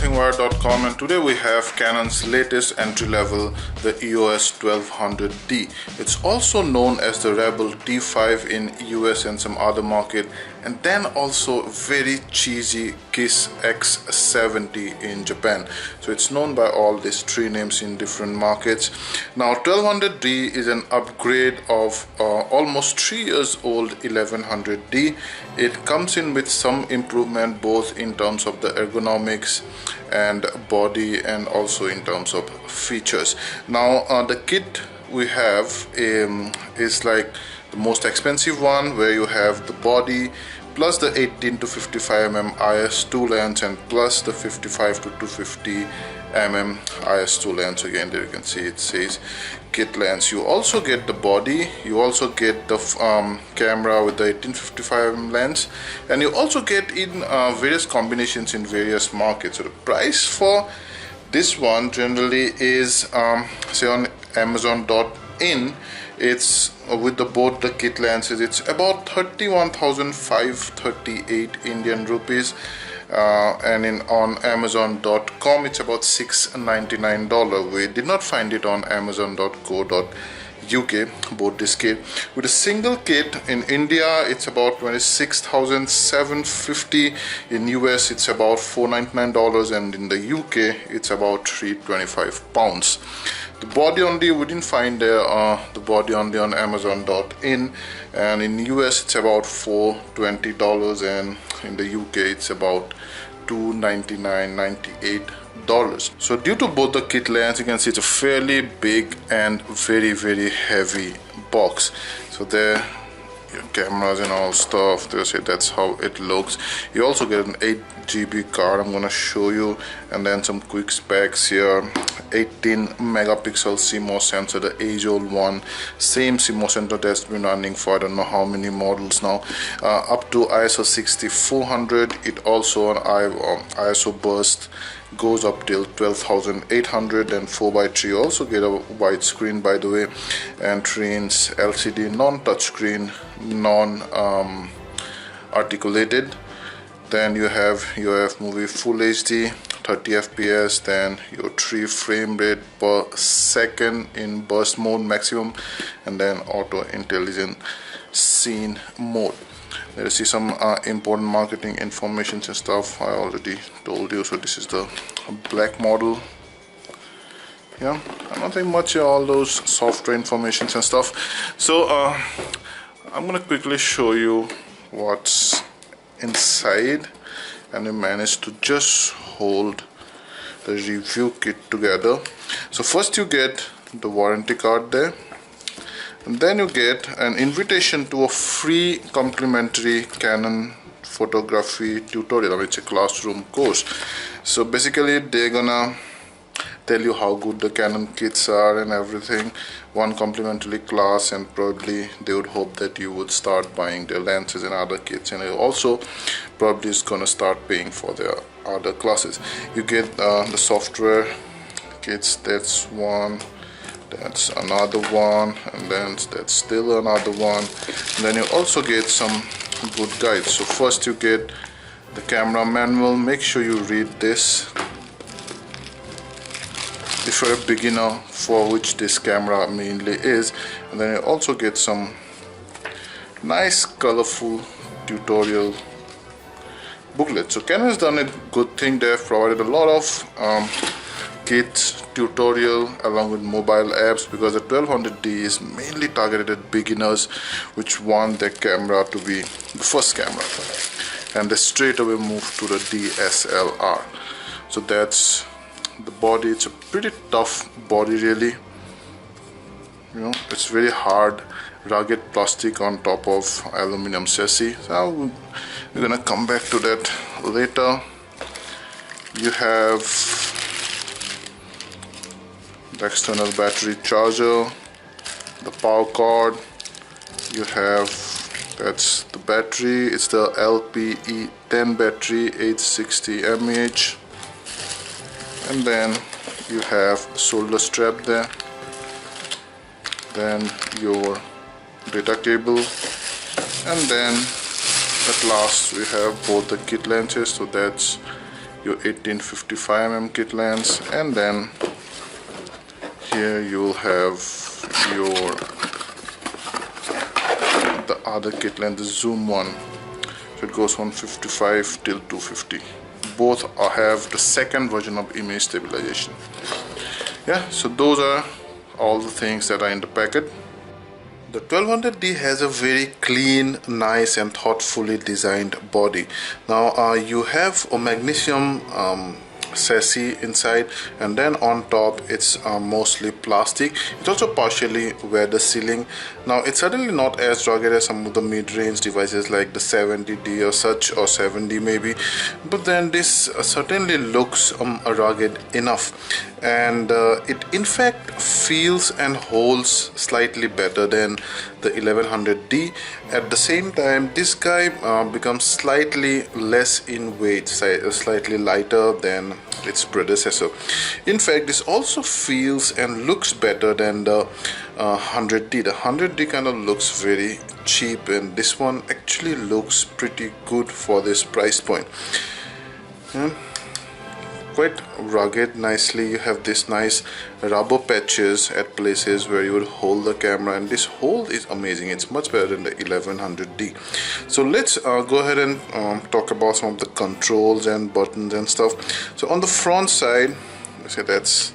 nothingwire.com, and today we have Canon's latest entry level, the EOS 1200D. It's also known as the Rebel T5 in US and some other market, and then also very cheesy Kiss X70 in Japan. So it's known by all these three names in different markets. Now 1200D is an upgrade of almost 3 years old 1100D. It comes in with some improvement both in terms of the ergonomics and body and also in terms of features. Now the kit we have is like the most expensive one, where you have the body plus the 18 to 55 mm IS2 lens and plus the 55 to 250 mm IS2 lens. Again, there you can see it says kit lens. You also get the body, you also get the camera with the 1855 mm lens, and you also get in various combinations in various markets. So the price for this one generally is say on Amazon.in, it's with both the kit lenses, it's about 31,538 Indian rupees, and on Amazon.com it's about $699. We did not find it on Amazon.co.uk, both this kit. With a single kit in India it's about 26,750, in US it's about $499, and in the UK it's about £325. The body only, we didn't find the body only on Amazon.in, and in US it's about $420, and in the UK it's about $299.98. So due to both the kit lens, you can see it's a fairly big and very heavy box. So there cameras and all stuff, they say that's how it looks. You also get an 8GB card, I'm gonna show you, and then some quick specs here. 18 megapixel CMOS sensor, the age old one, same CMOS sensor that's been running for I don't know how many models now, up to ISO 6400. It also on ISO burst goes up till 12,800, and 4x3. You also get a wide screen, by the way, and 3-inch LCD, non-touchscreen, non-articulated. Then you have UF movie full HD 30 fps, then your 3 frame rate per second in burst mode maximum, and then auto intelligent scene mode. There you see some important marketing information and stuff I already told you. So this is the black model. Yeah, nothing much, all those software informations and stuff. So I'm gonna quickly show you what's inside, and we managed to just hold the review kit together. So first you get the warranty card there, and then you get an invitation to a free complimentary Canon photography tutorial. It's a classroom course. So basically they're gonna tell you how good the Canon kits are and everything, one complimentary class, and probably they would hope that you would start buying their lenses and other kits, and also probably is gonna start paying for their other classes. You get the software kits, that's one, that's another one, and then that's still another one, and then you also get some good guides. So first you get the camera manual. Make sure you read this if you're a beginner, for which this camera mainly is, and then you also get some nice colorful tutorial booklet. So Canon has done a good thing. They've provided a lot of kit tutorial along with mobile apps, because the 1200D is mainly targeted at beginners which want their camera to be the first camera, and they straight away move to the DSLR. So that's the body. It's a pretty tough body, really. You know, it's very hard, rugged plastic on top of aluminum chassis. So we're gonna come back to that later. You have the external battery charger, the power cord. You have, that's the battery, it's the LPE10 battery, 860 mAh. And then you have the shoulder strap there, then your data cable, and then at last we have both the kit lenses. So that's your 18-55mm kit lens, and then here you'll have your the other kit lens, the zoom one. So it goes from 55 till 250. Both have the second version of image stabilization. Yeah, so those are all the things that are in the packet. The 1200D has a very clean, nice and thoughtfully designed body. Now you have a magnesium chassis inside, and then on top it's mostly plastic. It's also partially weather sealing. Now it's certainly not as rugged as some of the mid-range devices like the 70D or such, or 7D maybe, but then this certainly looks rugged enough, and it in fact feels and holds slightly better than the 1100D. At the same time, this guy becomes slightly less in weight, slightly lighter than its predecessor. In fact, this also feels and looks better than the 100D. The 100D kind of looks very cheap, and this one actually looks pretty good for this price point. Quite rugged nicely. You have this nice rubber patches at places where you would hold the camera, and this hold is amazing. It's much better than the 1100D. So let's go ahead and talk about some of the controls and buttons and stuff. So on the front side, say that's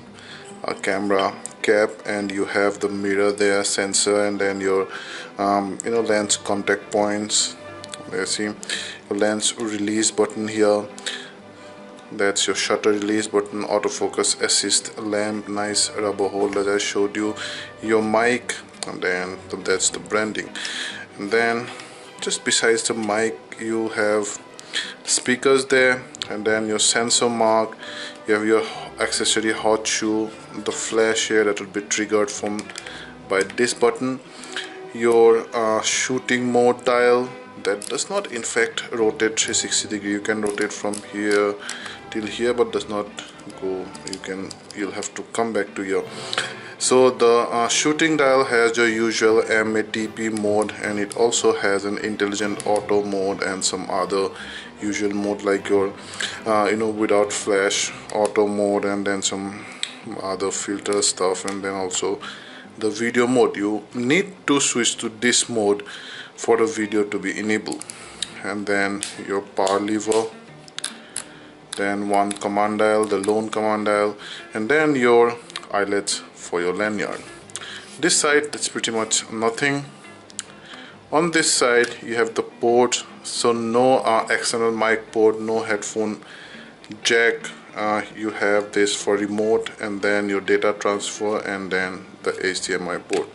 a camera cap, and you have the mirror there, sensor, and then your lens contact points. Let's see, your lens release button here. That's your shutter release button, autofocus assist lamp, nice rubber holder that I showed you, your mic, and then that's the branding. And then just besides the mic you have speakers there, and then your sensor mark. You have your accessory hot shoe, the flash here that will be triggered by this button, your shooting mode dial that does not in fact rotate 360 degree. You can rotate from here till here, but does not go. You'll have to come back to here. So the shooting dial has your usual MATP mode, and it also has an intelligent auto mode and some other usual mode like your without flash auto mode, and then some other filter stuff, and then also the video mode. You need to switch to this mode for the video to be enabled. And then your power lever, then one command dial, the lone command dial, and then your eyelets for your lanyard. This side, that's pretty much nothing. On this side you have the port, so no external mic port, no headphone jack. You have this for remote, and then your data transfer, and then the HDMI port.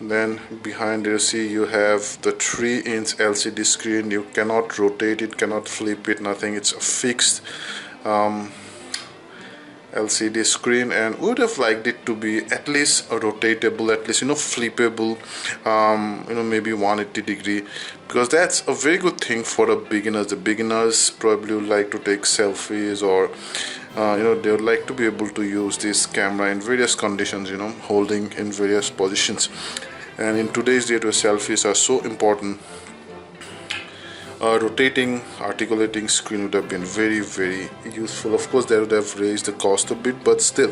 Then behind you see you have the 3-inch LCD screen. You cannot rotate it, cannot flip it, nothing. It's a fixed LCD screen, and would have liked it to be at least rotatable, at least flippable, maybe 180 degree, because that's a very good thing for the beginners. The beginners probably would like to take selfies, or they would like to be able to use this camera in various conditions, holding in various positions. And in today's date where selfies are so important, rotating, articulating screen would have been very, very useful. Of course, that would have raised the cost a bit, but still.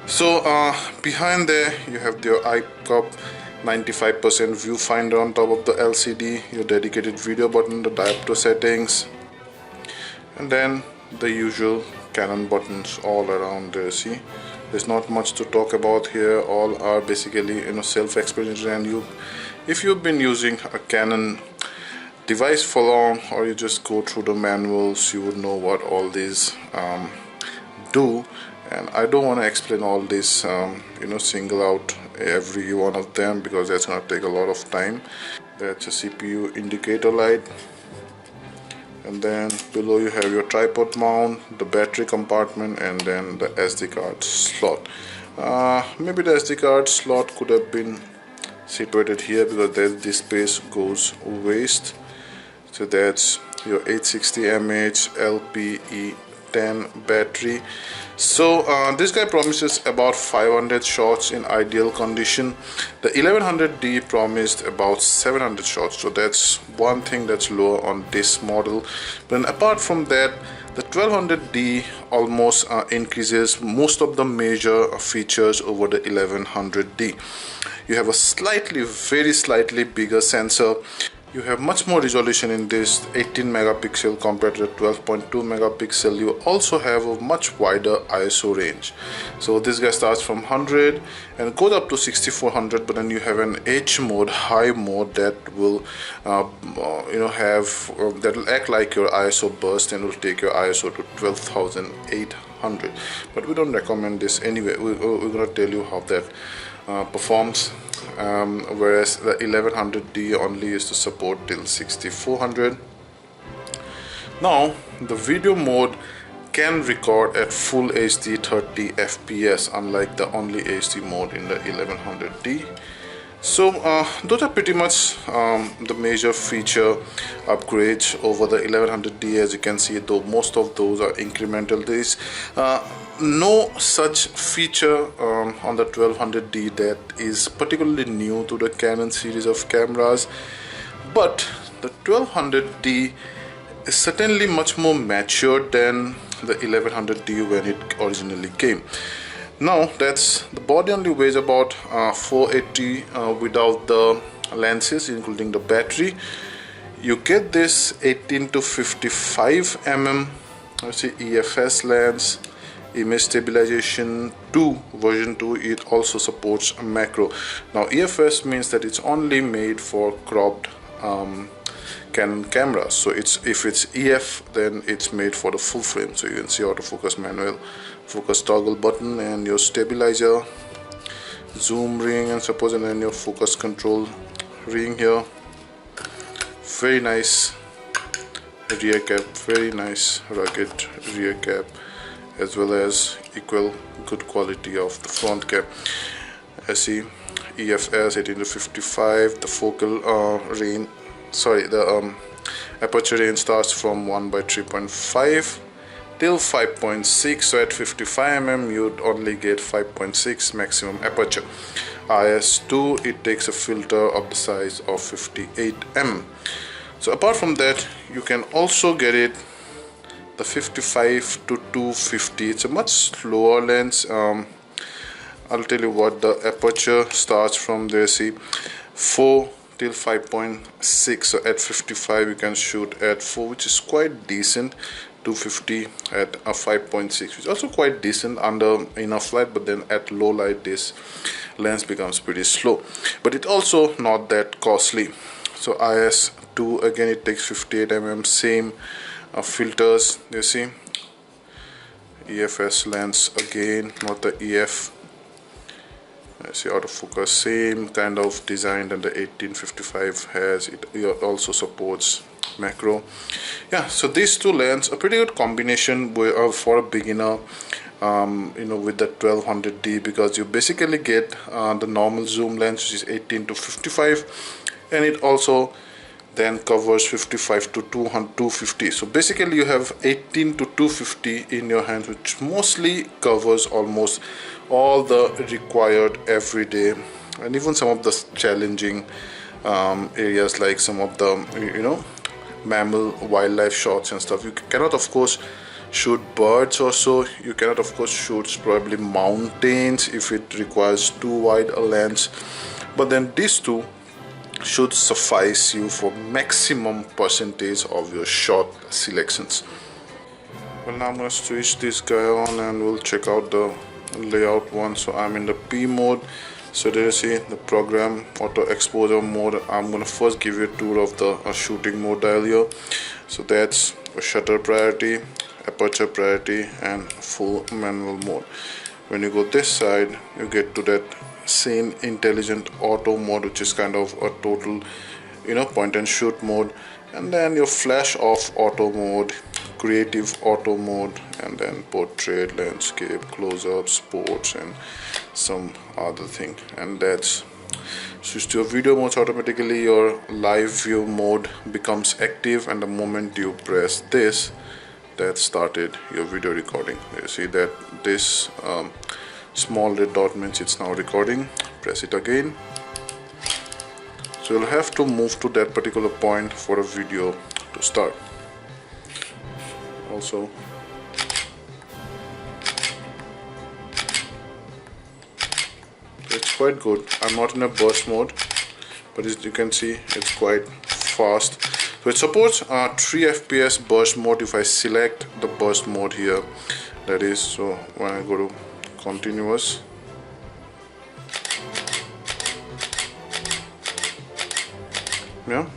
So behind there you have your iCup 95% viewfinder on top of the LCD, your dedicated video button, the diopter settings, and then the usual Canon buttons all around there. See, there's not much to talk about here. All are basically self-explanatory, and if you've been using a Canon device for long, or you just go through the manuals, you would know what all these do. And I don't want to explain all this, single out every one of them, because that's going to take a lot of time. That's a CPU indicator light, and then below you have your tripod mount, the battery compartment, and then the SD card slot. Maybe the SD card slot could have been situated here, because this space goes waste. So that's your 860 mAh LPE 10 battery. So this guy promises about 500 shots in ideal condition. The 1100D promised about 700 shots, so that's one thing that's lower on this model. But apart from that, the 1200D almost increases most of the major features over the 1100D. You have a very slightly bigger sensor. You have much more resolution in this 18 megapixel compared to the 12.2 megapixel. You also have a much wider ISO range. So this guy starts from 100 and goes up to 6400, but then you have an H mode, high mode, that will that will act like your ISO burst and will take your ISO to 12,800. But we don't recommend this anyway. We're going to tell you how that performs. Whereas the 1100D only is to support till 6400. Now the video mode can record at full HD 30 FPS, unlike the only HD mode in the 1100D. So those are pretty much the major feature upgrades over the 1100D. As you can see, though most of those are incremental, there is no such feature on the 1200D that is particularly new to the Canon series of cameras. But the 1200D is certainly much more matured than the 1100D when it originally came. Now that's the body only weighs about 480 without the lenses, including the battery. You get this 18 to 55 mm EFS lens, image stabilization 2 version 2. It also supports macro. Now EFS means that it's only made for cropped Canon cameras. So if it's EF, then it's made for the full frame. So you can see autofocus manual, focus toggle button, and your stabilizer, zoom ring, and suppose, and then your focus control ring here. Very nice rear cap, very nice rugged rear cap, as well as equal good quality of the front cap. I see EFS 18 to 55. The focal range, the aperture range starts from 1/3.5 till 5.6. So at 55 mm you'd only get 5.6 maximum aperture. IS2, it takes a filter of the size of 58 mm. So apart from that, you can also get it the 55 to 250. It's a much slower lens. I'll tell you what the aperture starts from there. See, 4 till 5.6. So at 55 you can shoot at 4, which is quite decent. 250 at a 5.6, which is also quite decent under enough light, but then at low light this lens becomes pretty slow. But it's also not that costly. So IS2, again, it takes 58 mm, same filters. You see, EFS lens again, not the EF. I see autofocus, same kind of design that the 1855 has. It also supports macro. Yeah, so these two lenses, a pretty good combination for a beginner, with the 1200D, because you basically get the normal zoom lens, which is 18 to 55, and it also then covers 55 to 250. So basically you have 18 to 250 in your hands, which mostly covers almost all the required everyday and even some of the challenging areas, like some of the mammal wildlife shots and stuff. You cannot of course shoot birds or so. You cannot of course shoot probably mountains if it requires too wide a lens, but then these two should suffice you for maximum percentage of your shot selections. Well, now I'm going to switch this guy on and we'll check out the layout one. So I'm in the P mode. So there you see the program auto exposure mode. I'm going to first give you a tour of the shooting mode dial here. So that's a shutter priority, aperture priority, and full manual mode. When you go this side, you get to that same intelligent auto mode, which is kind of a total point and shoot mode, and then your flash off auto mode, creative auto mode, and then portrait, landscape, close-up, sports, and some other thing. And that's switch to your video mode. Automatically your live view mode becomes active, and the moment you press this, that started your video recording. You see that this small red dot means it's now recording. Press it again. So you'll have to move to that particular point for a video to start. Also, it's quite good. I'm not in a burst mode, but as you can see, it's quite fast. So it supports 3 FPS burst mode if I select the burst mode here. That is, so when I go to continuous, yeah.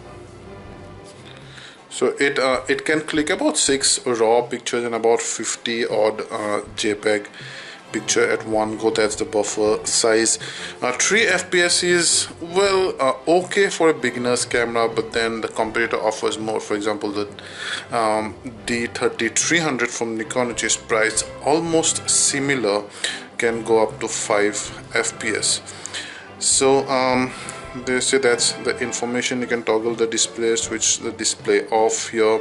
So it can click about 6 raw pictures and about 50 odd JPEG picture at one go. That's the buffer size. 3 FPS is well okay for a beginner's camera, but then the competitor offers more. For example, the D3300 from Nikon, which is priced almost similar, can go up to 5 FPS. So they say that's the information. You can toggle the display, switch the display off here.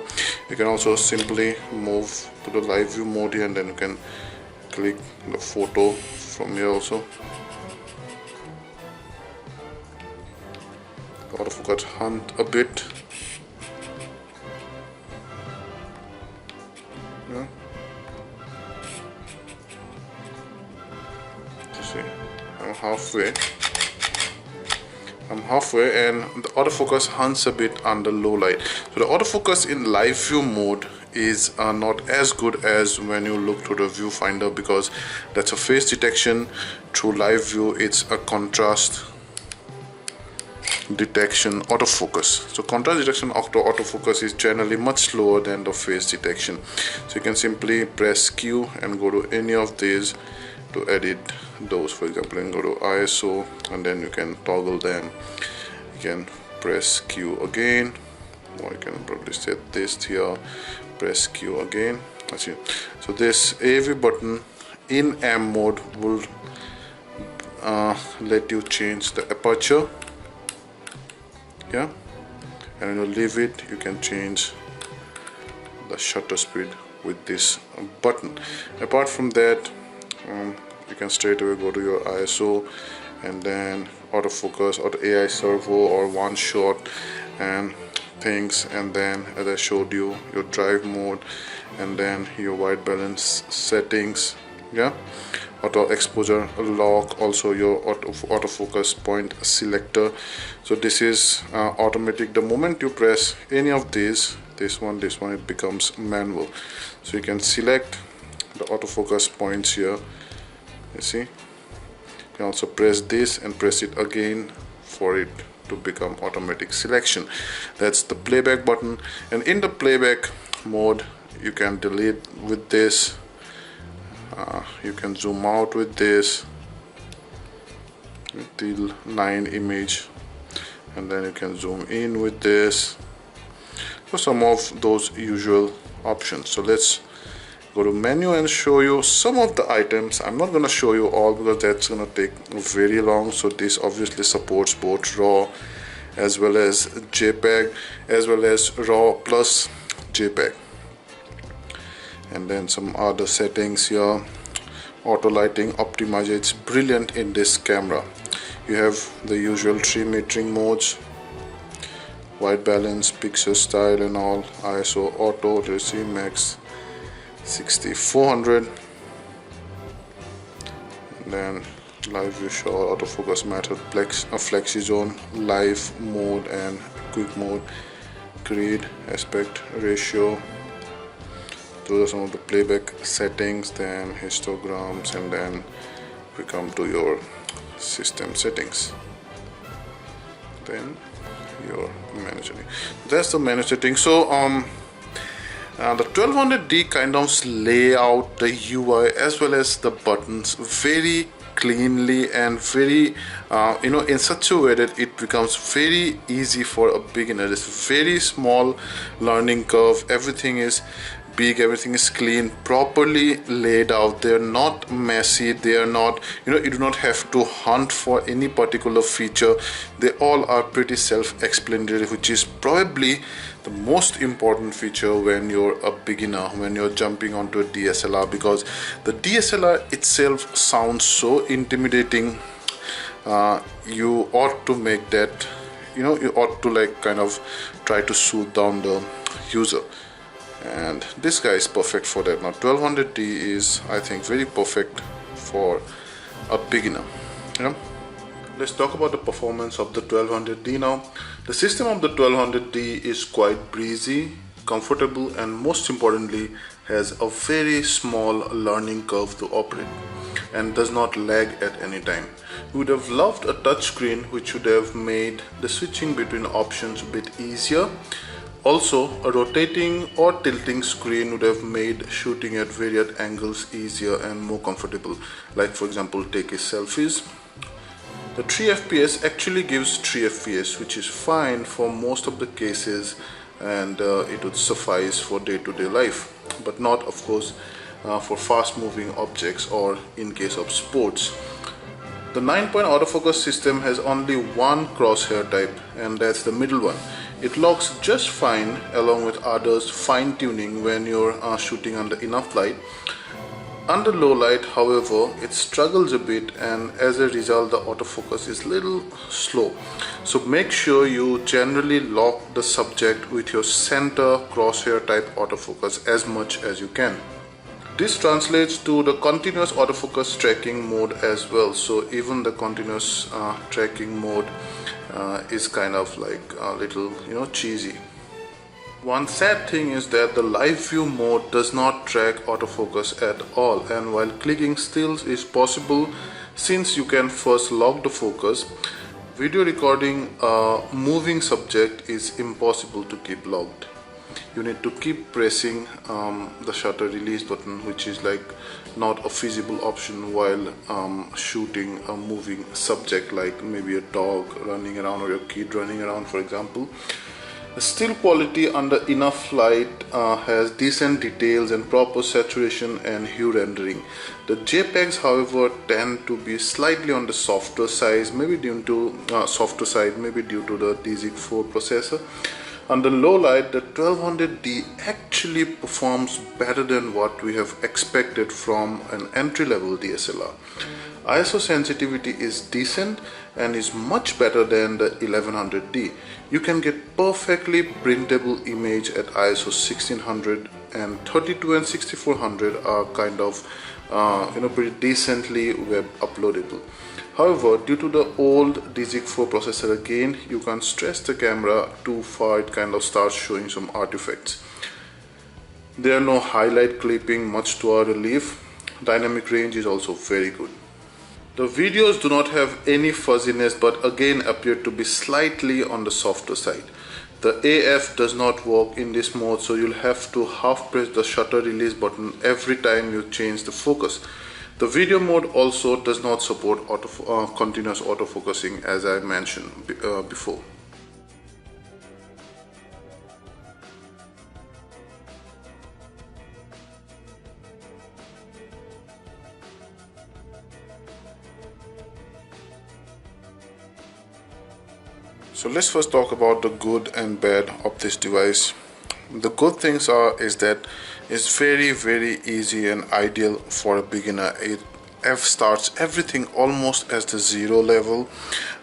You can also simply move to the live view mode here, and then you can click the photo from here also. Autofocus hunt a bit. Yeah. You see, I'm halfway and the autofocus hunts a bit under low light. So the autofocus in live view mode is not as good as when you look through the viewfinder, because that's a face detection. Through live view, it's a contrast detection autofocus. So contrast detection autofocus is generally much slower than the face detection. So you can simply press Q and go to any of these to edit those. For example, you can go to ISO and then you can toggle them. You can press Q again, or you can probably set this here, press Q again. That's it. So this AV button in AM mode will let you change the aperture, yeah, and when you leave it, you can change the shutter speed with this button. Apart from that, you can straight away go to your ISO and then autofocus or the AI servo or one shot and things, and then as I showed you, your drive mode and then your white balance settings, yeah, auto exposure lock, also your autofocus point selector. So this is automatic. The moment you press any of these, this one, it becomes manual. So you can select the autofocus points here. You see, you can also press this and press it again for it to become automatic selection. That's the playback button, and in the playback mode you can delete with this, you can zoom out with this till 9 image, and then you can zoom in with this. So some of those usual options. So let's go to menu and show you some of the items. I'm not going to show you all because that's going to take very long. So this obviously supports both RAW as well as JPEG, as well as RAW plus JPEG. And then some other settings here. Auto lighting optimizer, it's brilliant in this camera. You have the usual 3 metering modes, white balance, pixel style and all, ISO auto, let's see, max 6400, and then live view shot, autofocus method, flexi zone, live mode and quick mode, grid, aspect ratio. Those are some of the playback settings, then histograms, and then we come to your system settings, then your menu setting. That's the menu setting. So the 1200D kind of lay out the UI as well as the buttons very cleanly and very in such a way that it becomes very easy for a beginner. It's very small learning curve. Everything is big, everything is clean, properly laid out. They're not messy, they are not, you do not have to hunt for any particular feature. They all are pretty self-explanatory, which is probably the most important feature when you're a beginner, when you're jumping onto a DSLR, because the DSLR itself sounds so intimidating. You ought to make that, you ought to like kind of try to soothe down the user, and this guy is perfect for that. Now 1200D is, I think, very perfect for a beginner. Let's talk about the performance of the 1200D now. The system of the 1200D is quite breezy, comfortable, and most importantly has a very small learning curve to operate and does not lag at any time. We would have loved a touchscreen which would have made the switching between options a bit easier. Also, a rotating or tilting screen would have made shooting at various angles easier and more comfortable, like for example taking selfies. The 3 FPS actually gives 3 FPS, which is fine for most of the cases, and it would suffice for day-to-day life, but not of course for fast moving objects or in case of sports. The 9-point autofocus system has only one crosshair type, and that's the middle one. It locks just fine along with others fine-tuning when you're shooting under enough light. Under low light, however, it struggles a bit, and as a result the autofocus is little slow. So make sure you generally lock the subject with your center crosshair type autofocus as much as you can. This translates to the continuous autofocus tracking mode as well. So even the continuous tracking mode is kind of like a little, cheesy. One sad thing is that the live view mode does not track autofocus at all, and while clicking still is possible since you can first lock the focus, video recording a moving subject is impossible to keep locked. You need to keep pressing the shutter release button, which is like not a feasible option while shooting a moving subject like maybe a dog running around or your kid running around, for example. The still quality under enough light has decent details and proper saturation and hue rendering. The JPEGs, however, tend to be slightly on the softer side, maybe due to the DZIC-4 processor. Under low light, the 1200D actually performs better than what we have expected from an entry-level DSLR. ISO sensitivity is decent and is much better than the 1100D. You can get perfectly printable image at ISO 1600, and 32 and 6400 are kind of pretty decently web uploadable. However, due to the old DZIC-4 processor, again, you can't stress the camera too far, it kind of starts showing some artifacts. There are no highlight clipping, much to our relief. Dynamic range is also very good. The videos do not have any fuzziness, but again appear to be slightly on the softer side. The AF does not work in this mode, so you'll have to half press the shutter release button every time you change the focus. The video mode also does not support continuous autofocusing, as I mentioned before. So let's first talk about the good and bad of this device. The good things is that it's very easy and ideal for a beginner. It starts everything almost as the zero level,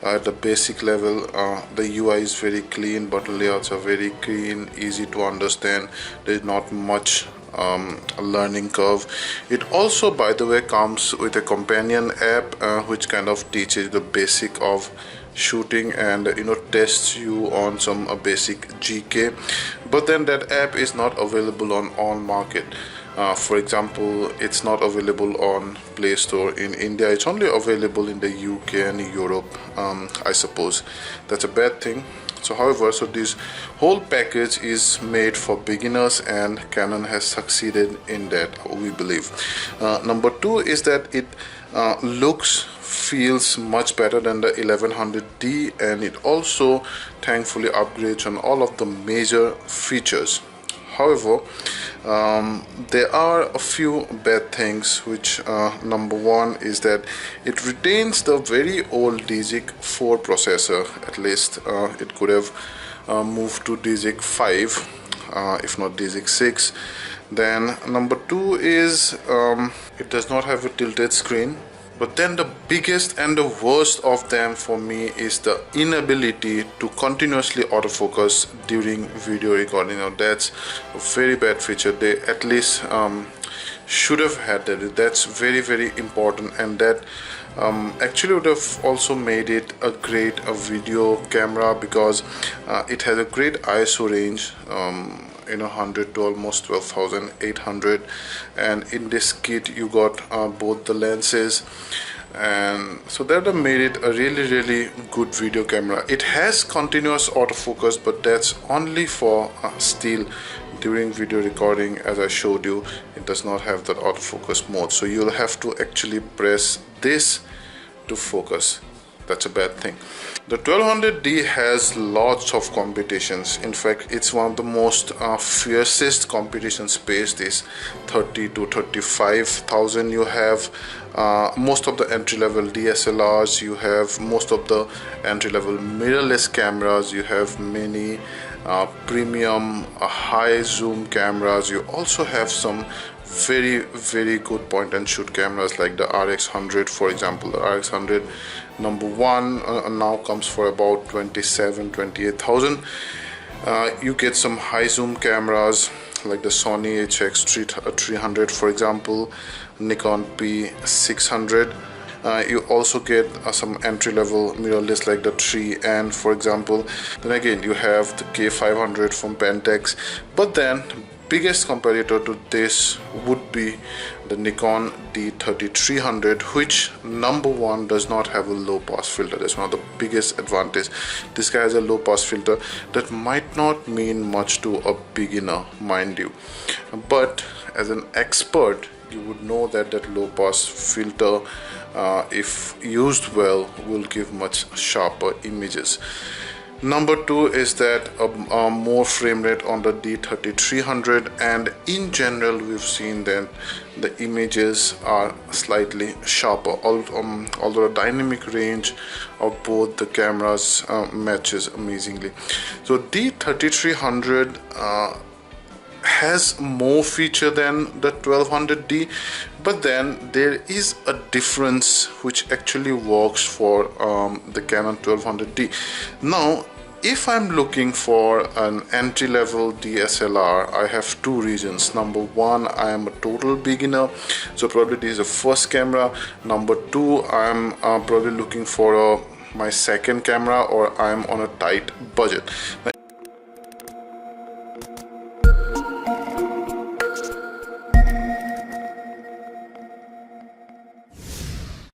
the basic level. The UI is very clean, but the layouts are very clean, easy to understand. There's not much a learning curve. It also, by the way, comes with a companion app which kind of teaches the basic of shooting and tests you on some basic GK, but then that app is not available on all market. For example, it's not available on Play Store in India. It's only available in the UK and Europe. I suppose that's a bad thing. So this whole package is made for beginners, and Canon has succeeded in that, we believe. Number two is that it feels much better than the 1100D, and it also thankfully upgrades on all of the major features. However, there are a few bad things, which number one is that it retains the very old DZIC 4 processor. At least it could have moved to DZIC 5, if not DZIC 6. Then number two is it does not have a tilted screen. But then the biggest and the worst of them for me is the inability to continuously autofocus during video recording. Now that's a very bad feature. They at least should have had that. That's very, very important, and that actually would have also made it a great video camera, because it has a great ISO range, 100 to almost 12,800, and in this kit you got both the lenses, and so that made it a really good video camera. It has continuous autofocus, but that's only for still during video recording. As I showed you, it does not have that autofocus mode, so you'll have to actually press this to focus. That's a bad thing. The 1200D has lots of competitions. In fact, it's one of the most fiercest competition space. This 30 to 35,000. You have most of the entry-level DSLRs. You have most of the entry-level mirrorless cameras. You have many premium high zoom cameras. You also have some very good point and shoot cameras like the RX100, for example. The RX100 number one now comes for about 28,000. You get some high zoom cameras like the Sony HX300, for example, Nikon P600. You also get some entry-level mirrorless like the 3N, for example. Then again, you have the K500 from Pentax. But then biggest competitor to this would be the Nikon D3300, which number one does not have a low pass filter. That's one of the biggest advantage. This guy has a low pass filter that might not mean much to a beginner, mind you, but as an expert you would know that that low pass filter, if used well, will give much sharper images. Number two is that more frame rate on the D3300, and in general we've seen that the images are slightly sharper, although the dynamic range of both the cameras matches amazingly. So D3300 has more feature than the 1200D, but then there is a difference which actually works for the Canon 1200D. Now, if I'm looking for an entry-level DSLR, I have two reasons. Number one, I am a total beginner, so probably this is the first camera. Number two, I'm probably looking for my second camera, or I'm on a tight budget.